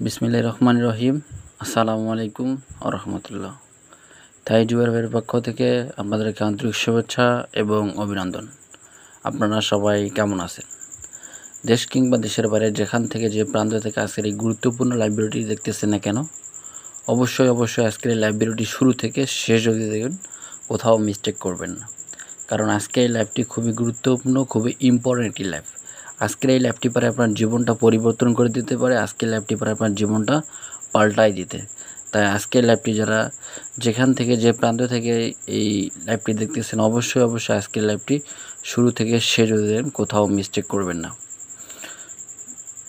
বিসমিল্লাহির রহমানির রহিম। আসসালামু আলাইকুম ওয়া রাহমাতুল্লাহ। তাই জুয়ের পক্ষ থেকে আপনাদেরকে আন্তরিক শুভেচ্ছা এবং অভিনন্দন। আপনারা সবাই কেমন আছেন? দেশ কিংবা দেশের বাইরে যেখান থেকে যে প্রান্ত থেকে আজকের এই গুরুত্বপূর্ণ লাইব্রেরিটি দেখতেছেন না কেন, অবশ্যই আজকের এই লাইব্রেরিটি শুরু থেকে শেষ অবধি দেখবেন, কোথাও মিস্টেক করবেন না। কারণ আজকের এই লাইভটি খুবই গুরুত্বপূর্ণ, খুবই ইম্পর্টেন্ট একটি লাইভ। আজকের এই লাইভটি পারে আপনার জীবনটা পরিবর্তন করে দিতে পারে, আজকের লাইভটি পারে আপনার জীবনটা পাল্টাই দিতে। তাই আজকের লাইভটি যারা যেখান থেকে যে প্রান্ত থেকে এই লাইভটি দেখতেছেন, অবশ্যই আজকের লাইভটি শুরু থেকে শেষ অবধি দেখবেন, কোথাও মিস্টেক করবেন না।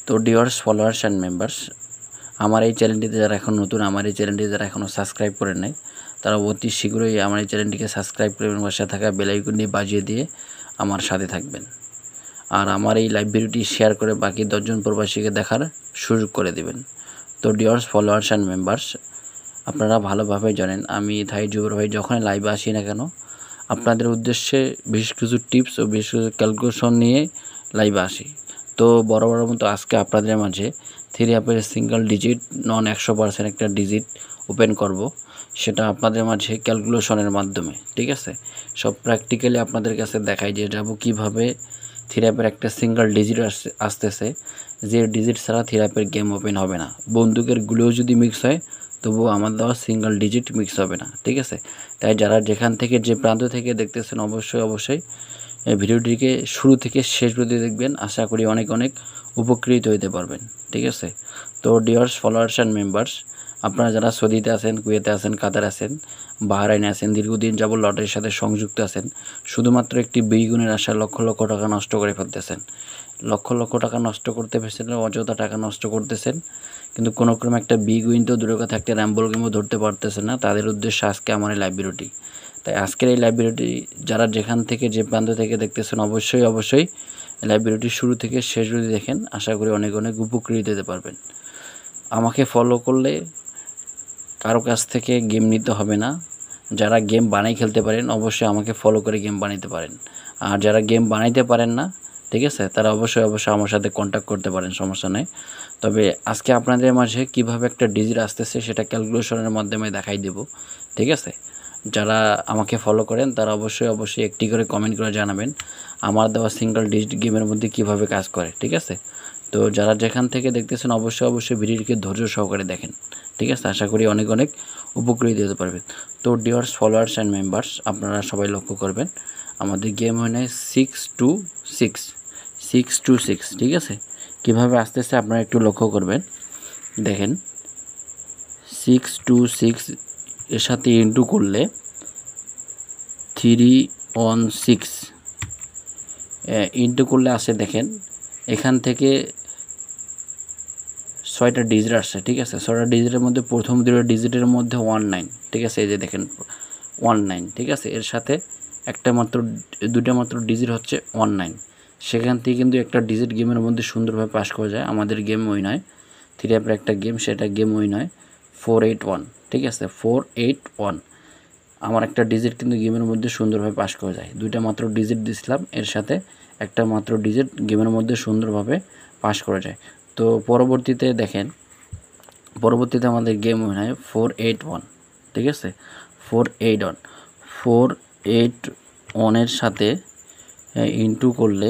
তো ডিয়ার্স ফলোয়ার্স অ্যান্ড মেম্বার্স, আমার এই চ্যানেলটিতে যারা এখন নতুন, আমার এই চ্যানেলটি যারা এখনও সাবস্ক্রাইব করে নেয়, তারা অতি শীঘ্রই আমার এই চ্যানেলটিকে সাবস্ক্রাইব করে এবং পাশে থাকা বেল আইকনটি বাজিয়ে দিয়ে আমার সাথে থাকবেন। আর আমার এই লাইভ ভিডিওটি শেয়ার করে বাকি 10 জন প্রবাসীকে দেখার সুযোগ করে দেবেন। তো ডিয়ার্স ফলোয়ার্স অ্যান্ড মেম্বার্স, আপনারা ভালোভাবে জানেন আমি থাই জুবের ভাই যখন লাইভে আসি না কেন, আপনাদের উদ্দেশ্যে বেশ কিছু টিপস ও বেশ কিছু ক্যালকুলেশন নিয়ে লাইভে আসি। তো বড় মতো আজকে আপনাদের মাঝে 3 অ্যাপের সিঙ্গেল ডিজিট নন 100% একটা ডিজিট ওপেন করব, সেটা আপনাদের মাঝে ক্যালকুলেশনের মাধ্যমে, ঠিক আছে? সব প্র্যাকটিক্যালি আপনাদের কাছে দেখাই যে যাব কীভাবে 3 অ্যাপের একটা সিঙ্গেল ডিজিট আসতেছে, যে ডিজিট ছাড়া 3 অ্যাপের গেম ওপেন হবে না। বন্দুকের গুলোও যদি মিক্স হয় তবুও আমার দেওয়া সিঙ্গেল ডিজিট মিক্স হবে না, ঠিক আছে? তাই যারা যেখান থেকে যে প্রান্ত থেকে দেখতেছেন, অবশ্যই এই ভিডিওটিকে শুরু থেকে শেষ পর্যন্ত দেখবেন। আশা করি অনেক উপকৃত হতে পারবেন, ঠিক আছে? তো ডিয়ার্স ফলোয়ার্স অ্যান্ড মেম্বার্স, আপনারা যারা সৌদিতে আছেন, কুয়েতে আছেন, কাতার আছেন, বাহরাইনে আছেন, দীর্ঘদিন যাবত লটারির সাথে সংযুক্ত আছেন, শুধুমাত্র একটি বিগুণের আশায় লক্ষ টাকা নষ্ট করে ফেলতেছেন। লক্ষ টাকা নষ্ট করতে পেরেছেন, অযথা টাকা নষ্ট করতেছেন, কিন্তু কোনো ক্রমে একটা বিগ উইন তো দূরের কথা, একটা র্যাম্বল গেমও ধরতে পারতেছেন না। তাদের উদ্দেশ্যে আজকে আমার এই লাইভ ভিডিওটি। তাই আজকের এই লাইভ ভিডিওটি যারা যেখান থেকে যে প্রান্ত থেকে দেখতেছেন, অবশ্যই লাইভ ভিডিওটি শুরু থেকে শেষ যদি দেখেন, আশা করি অনেক উপকৃত হতে পারবেন। আমাকে ফলো করলে কারো কাছ থেকে গেম নিতে হবে না। যারা গেম বানাই খেলতে পারেন, অবশ্যই আমাকে ফলো করে গেম বানাইতে পারেন। আর যারা গেম বানাইতে পারেন না, ঠিক আছে, তারা অবশ্যই আমার সাথে কন্ট্যাক্ট করতে পারেন, সমস্যা নেই। তবে আজকে আপনাদের মাঝে কিভাবে একটা ডিজিট আসতেছে সেটা ক্যালকুলেশনের মাধ্যমে দেখাই দেব, ঠিক আছে? যারা আমাকে ফলো করেন তারা অবশ্যই একটি করে কমেন্ট করে জানাবেন আমার দেওয়া সিঙ্গেল ডিজিট গেমের মধ্যে কিভাবে কাজ করে, ঠিক আছে? তো যারা যেখান থেকে দেখতেছেন, অবশ্যই ভিডিওটিকে ধৈর্য সহকারে দেখেন, ঠিক আছে? আশা করি অনেক উপকৃত হতে পারবেন। তো ডিয়ার্স ফলোয়ার্স অ্যান্ড মেম্বার্স, আপনারা সবাই লক্ষ্য করবেন আমাদের গেম হয় নাই 626, ঠিক আছে? কীভাবে আসতেছে আপনারা একটু লক্ষ্য করবেন। দেখেন 626 এর সাথে ইন্টু করলে 316 ইন্টু করলে আসে, দেখেন এখান থেকে 6টা ডিজিট আসছে, ঠিক আছে? 6টা ডিজিটের মধ্যে প্রথম 2টা ডিজিটের মধ্যে 19, ঠিক আছে? এই যে দেখেন 19, ঠিক আছে? এর সাথে দুটা মাত্র ডিজিট হচ্ছে 19। সেখান থেকে কিন্তু একটা ডিজিট গেমের মধ্যে সুন্দরভাবে পাস করা যায়। আমাদের গেম ওই নয়, 3 অ্যাপের একটা গেম, সেটা গেম ওই নয় 481, ঠিক আছে? 481 আমার একটা ডিজিট কিন্তু গেমের মধ্যে সুন্দরভাবে পাস করা যায়। 2টা মাত্র ডিজিট দিছিলাম, এর সাথে একটা মাত্র ডিজিট গেমের মধ্যে সুন্দরভাবে পাস করা যায়। তো পরবর্তীতে দেখেন, আমাদের গেম হয় 481, ঠিক আছে? 481 এর সাথে ইন্টু করলে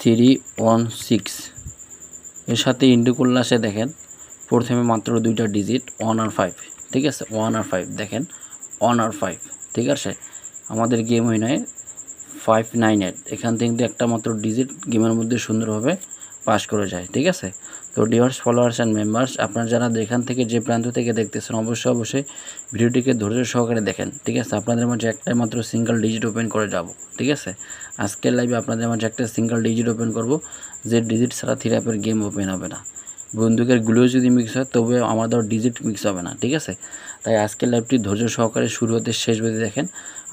316, এর সাথে ইন্টু করলে আসে, দেখেন প্রথমে মাত্র 2টা ডিজিট 1 আর 5, ঠিক আছে? 1 আর 5, দেখেন 1 আর 5, ঠিক আছে? আমাদের গেম হয় নয় 598, এখান থেকে কিন্তু একটা মাত্র ডিজিট গেমের মধ্যে সুন্দরভাবে পাস করে যায়, ঠিক আছে? তো ডিয়ার্স ফলোয়ার্স অ্যান্ড মেম্বার্স, আপনারা যারা যেখান থেকে যে প্রান্ত থেকে দেখতেছেন, অবশ্যই ভিডিওটিকে ধৈর্য সহকারে দেখেন, ঠিক আছে? আপনাদের মাঝে একটাই মাত্র সিঙ্গেল ডিজিট ওপেন করে যাব, ঠিক আছে? আজকের লাইভে আপনাদের মাঝে একটা সিঙ্গেল ডিজিট ওপেন করব, যে ডিজিট ছাড়া 3 অ্যাপের গেম ওপেন হবে না। বন্দুকের গুলো যদি মিক্স হয় তবে আমাদের ডিজিট মিক্স হবে না, ঠিক আছে? তাই আজকের লাইভটি ধৈর্য সহকারে শুরু হতে শেষ পর্যন্ত দেখেন,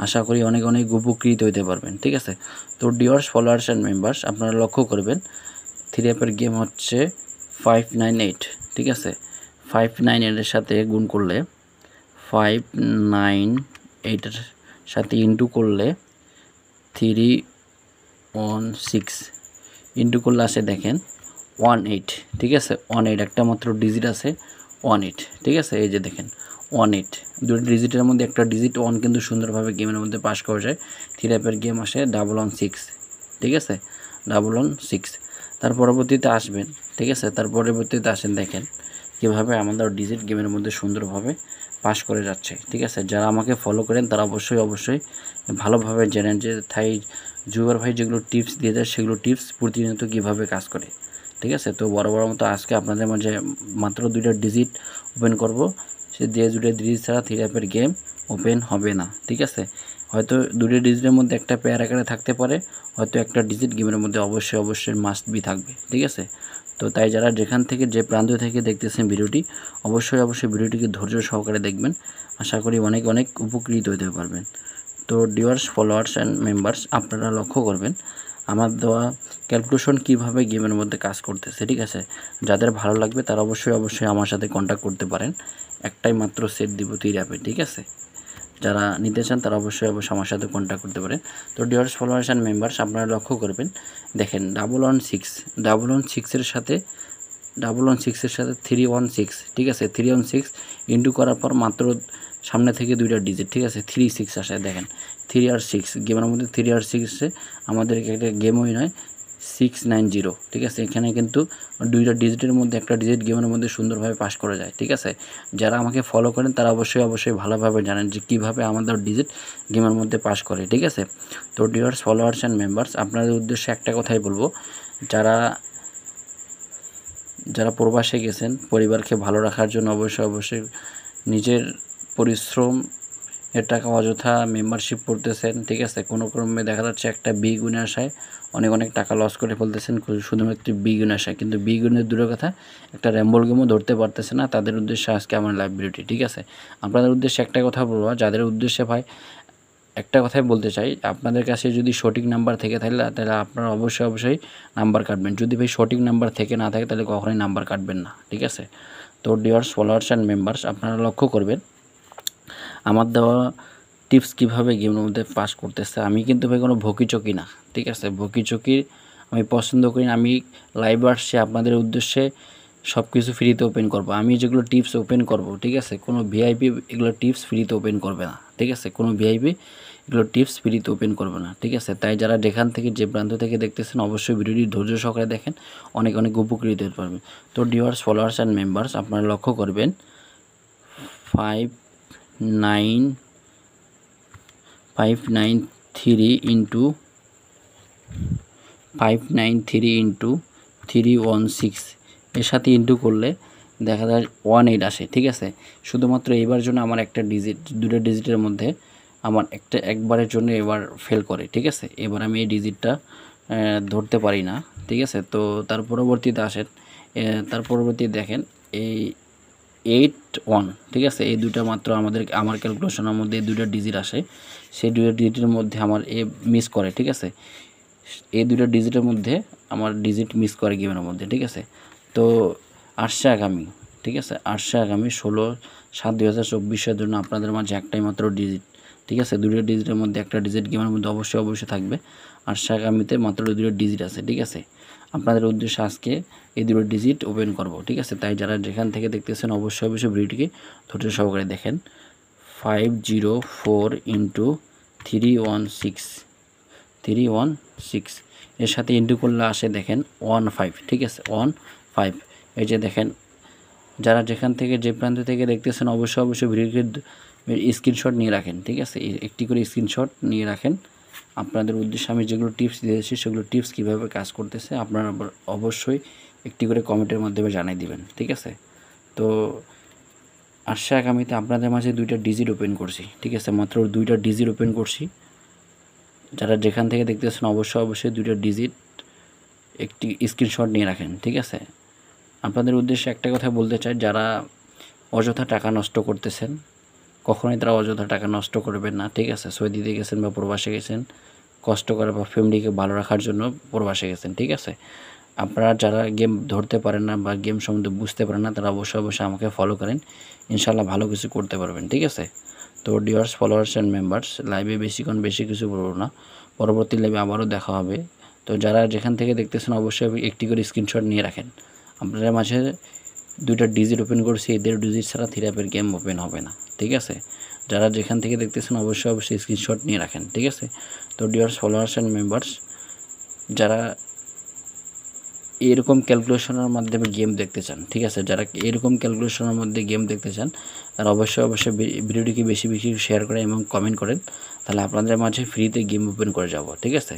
আশা করি অনেক উপকৃত হতে পারবেন, ঠিক আছে? তো ডিয়ার্স ফলোয়ার্স অ্যান্ড মেম্বার্স, আপনারা লক্ষ্য করবেন 3 অ্যাপের গেম হচ্ছে 598, ঠিক আছে? 598 এর সাথে গুণ করলে 598 এর সাথে ইন্টু করলে 316 ইন্টু করলে আসে, দেখেন 18, ঠিক আছে 18 একটা মাত্র ডিজিট আছে 18, ঠিক আছে। এই যে দেখেন 18 দুটো ডিজিটের মধ্যে একটা ডিজিট 1 কিন্তু সুন্দরভাবে গেমের মধ্যে পাস করা যায়। 3 টাইপের গেম আসে 116, ঠিক আছে 116। তার পরবর্তীতে আসবেন, ঠিক আছে তার পরবর্তীতে আসেন দেখেন কীভাবে আমাদের ডিজিট গেমের মধ্যে সুন্দরভাবে পাস করে যাচ্ছে, ঠিক আছে। যারা আমাকে ফলো করেন তারা অবশ্যই ভালোভাবে জানেন যে থাই জুয়ার ভাই যেগুলো টিপস দিয়ে দেয় সেগুলো টিপস প্রতিনিয়ত কীভাবে কাজ করে, ঠিক আছে। তো বড় মতো আজকে আপনাদের মাঝে মাত্র 2টা ডিজিট ওপেন করব, সে যে 2টা ডিজিট ছাড়া 3 টাইপের গেম ওপেন হবে না, ঠিক আছে। হয়তো 2টা ডিজিটের মধ্যে একটা পেয়ার আকারে থাকতে পারে, হয়তো একটা ডিজিট গেমের মধ্যে অবশ্যই মাস্ট বি থাকবে, ঠিক আছে। তো তাই যারা যেখান থেকে যে প্রান্ত থেকে দেখতেছেন ভিডিওটি অবশ্যই ভিডিওটিকে ধৈর্য সহকারে দেখবেন, আশা করি অনেক উপকৃত হতে পারবেন। তো ডিয়ার্স ফলোয়ার্স অ্যান্ড মেম্বার্স, আপনারা লক্ষ্য করবেন আমার দেওয়া ক্যালকুলেশন কিভাবে গেমের মধ্যে কাজ করতেছে, ঠিক আছে। যাদের ভালো লাগবে তারা অবশ্যই আমার সাথে কন্ট্যাক্ট করতে পারেন, একটাই মাত্র সেট দিব 3 অ্যাপে, ঠিক আছে। যারা নিতে চান তারা অবশ্যই আমার সাথে কন্ট্যাক্ট করতে পারেন। তো ডিয়ার্স ফলোয়ার্স অ্যান্ড মেম্বার্স, আপনারা লক্ষ্য করবেন দেখেন 116 এর সাথে 316, ঠিক আছে 316 ইন্টু করার পর মাত্র সামনে থেকে 2টা ডিজিট, ঠিক আছে 36 আসে দেখেন 3 আর 6 গেমের মধ্যে 3 আর 6 আমাদেরকে একটা গেমই নয় 690, ঠিক আছে। এখানে কিন্তু 2টা ডিজিটের মধ্যে একটা ডিজিট গেমের মধ্যে সুন্দরভাবে পাস করা যায়, ঠিক আছে। যারা আমাকে ফলো করেন তারা অবশ্যই ভালোভাবে জানেন যে কীভাবে আমাদের ডিজিট গেমের মধ্যে পাস করে, ঠিক আছে। তো ডিয়ার্স ফলোয়ার্স অ্যান্ড মেম্বার্স, আপনাদের উদ্দেশ্যে একটা কথাই বলবো, যারা প্রবাসে গেছেন পরিবারকে ভালো রাখার জন্য অবশ্যই নিজের পরিশ্রম এর টাকা অযথা মেম্বারশিপ করতেছেন, ঠিক আছে। কোনো ক্রমে দেখা যাচ্ছে একটা বি গুণে আসায় অনেক টাকা লস করে ফেলতেছেন শুধুমাত্র বি গুণে আসায়, কিন্তু বি গুণের দূরের কথা একটা র্যাম্বল গেমও ধরতে পারতেছে না, তাদের উদ্দেশ্যে আজকে আমার লাইভ ভিডিওটি, ঠিক আছে। আপনাদের উদ্দেশ্যে একটা কথা বলবো, যাদের উদ্দেশ্যে ভাই একটা কথাই বলতে চাই, আপনাদের কাছে যদি সঠিক নাম্বার থেকে তাহলে আপনারা অবশ্যই নাম্বার কাটবেন। যদি ভাই সঠিক নাম্বার থেকে না থাকে তাহলে কখনোই নাম্বার কাটবেন না, ঠিক আছে। তো ডিয়ার্স ফলোয়ার্স অ্যান্ড মেম্বার্স, আপনারা লক্ষ্য করবেন আমার দেওয়া টিপস কীভাবে গেমের মধ্যে পাস করতেছে। আমি কিন্তু ভাই কোনো ভকিচকি না, ঠিক আছে। ভকিচকি আমি পছন্দ করি না। আমি লাইভ আসছি আপনাদের উদ্দেশ্যে সব কিছু ফ্রিতে ওপেন করব। আমি যেগুলো টিপস ওপেন করব, ঠিক আছে, কোনো ভিআইপি এগুলো টিপস ফ্রিতে ওপেন করবে না, ঠিক আছে। কোনো ভিআইপি এগুলো টিপস ফ্রিতে ওপেন করবে না, ঠিক আছে। তাই যারা যেখান থেকে যে প্রান্ত থেকে দেখতেছেন অবশ্যই ভিডিওটি ধৈর্য সহকারে দেখেন, অনেক উপকৃত হতে পারবেন। তো ডিয়ার্স ফলোয়ার্স অ্যান্ড মেম্বার্স, আপনারা লক্ষ্য করবেন 593 ইন্টু 316 এর সাথে ইন্টু করলে দেখা যায় 18 আসে, ঠিক আছে। শুধুমাত্র এইবার জন্য আমার একটা ডিজিট 2টা ডিজিটের মধ্যে আমার একবারের জন্য এবার ফেল করে, ঠিক আছে। এবার আমি এই ডিজিটটা ধরতে পারি না, ঠিক আছে। তো তার পরবর্তীতে আসেন, তার পরবর্তীতে দেখেন এই 81, ঠিক আছে। এই দুইটা মাত্র আমার ক্যালকুলেশনের মধ্যে এই 2টা ডিজিট আসে, সেই 2টা ডিজিটের মধ্যে আমার মিস করে, ঠিক আছে। এই 2টা ডিজিটের মধ্যে আমার ডিজিট মিস করে গেমের মধ্যে, ঠিক আছে। তো আসছে আগামী, ঠিক আছে, আসছে আগামী 16/7/2024 জন্য আপনাদের মাঝে একটাই মাত্র ডিজিট, ঠিক আছে। 2টা ডিজিটের মধ্যে একটা ডিজিট গেমের মধ্যে অবশ্যই থাকবে। আসছে আগামীতে মাত্র 2টা ডিজিট আছে, ঠিক আছে। আপনাদের উদ্দেশ্যে আজকে এই 2টা ডিজিট ওপেন করব, ঠিক আছে। তাই যারা যেখান থেকে দেখতেছেন অবশ্যই ভিডিওটিকে ধৈর্য সহকারে দেখেন। 504 ইন্টু 316 এর সাথে ইন্টু করলে আসে দেখেন 15, ঠিক আছে 15। এই যে দেখেন, যারা যেখান থেকে যে প্রান্ত থেকে দেখতেছেন অবশ্যই ভিডিওকে স্ক্রিনশট নিয়ে রাখেন, ঠিক আছে। একটি করে স্ক্রিনশট নিয়ে রাখেন। আপনাদের উদ্দেশ্যে আমি যেগুলো টিপস দিয়েছি সেগুলো টিপস কীভাবে কাজ করতেছে আপনারা অবশ্যই একটি করে কমেন্টের মাধ্যমে জানিয়ে দিবেন, ঠিক আছে। তো আসছে আগামীতে আপনাদের মাঝে 2টা ডিজিট ওপেন করছি, ঠিক আছে, মাত্র 2টা ডিজিট ওপেন করছি। যারা যেখান থেকে দেখতেছেন অবশ্যই 2টা ডিজিট একটি স্ক্রিনশট নিয়ে রাখেন, ঠিক আছে। আপনাদের উদ্দেশ্যে একটা কথা বলতে চাই, যারা অযথা টাকা নষ্ট করতেছেন কখনোই তারা অযথা টাকা নষ্ট করবেন না, ঠিক আছে। সৌদিতে গেছেন বা প্রবাসে গেছেন কষ্ট করে বা ফ্যামিলিকে ভালো রাখার জন্য প্রবাসে গেছেন, ঠিক আছে। আপনারা যারা গেম ধরতে পারেন না বা গেম সম্বন্ধে বুঝতে পারেন না তারা অবশ্যই আমাকে ফলো করেন, ইনশাল্লাহ ভালো কিছু করতে পারবেন, ঠিক আছে। তো ডিয়ার্স ফলোয়ার্স অ্যান্ড মেম্বার্স, লাইভে বেশি কিছু বলবো না, পরবর্তী লাইভে আবারও দেখা হবে। তো তো যারা যেখান থেকে দেখতেছেন অবশ্যই একটি করে স্ক্রিনশট নিয়ে রাখেন। আপনাদের মাঝে 2টা ডিজিট ওপেন করছি, এদের ডিজিট ছাড়া থ্রি অ্যাপের গেম ওপেন হবে না, ঠিক আছে? যারা যেখান থেকে দেখতেছেন অবশ্যই স্ক্রিনশট নিয়ে রাখেন, ঠিক আছে? তো ডিয়ার ফলোয়ার্স অ্যান্ড মেম্বার্স, যারা এরকম ক্যালকুলেশনের মাধ্যমে গেম দেখতে চান, ঠিক আছে, যারা এরকম ক্যালকুলেশনের মধ্যে গেম দেখতে চান তারা অবশ্যই ভিডিওটিকে বেশি বেশি শেয়ার করেন এবং কমেন্ট করেন, তাহলে আপনাদের মাঝে ফ্রিতে গেম ওপেন করে যাব, ঠিক আছে?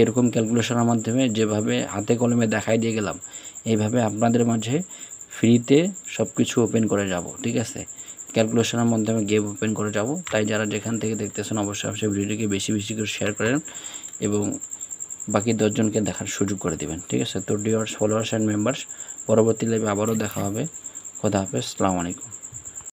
এরকম ক্যালকুলেশনের মাধ্যমে যেভাবে হাতে কলমে দেখাই দিয়ে গেলাম এইভাবে আপনাদের মাঝে ফ্রিতে সব কিছু ওপেন করে যাব, ঠিক আছে? ক্যালকুলেশনের মাধ্যমে গেম ওপেন করে যাব। তাই যারা যেখান থেকে দেখতেছেন অবশ্যই ভিডিওটিকে বেশি বেশি করে শেয়ার করেন এবং বাকি 10 জনকে দেখার সুযোগ করে দেবেন, ঠিক আছে? তো ডিয়ার ফলোয়ার্স অ্যান্ড মেম্বার্স, পরবর্তী লাইভে আবারও দেখা হবে। খোদা হাফেজ, আসসালামু আলাইকুম।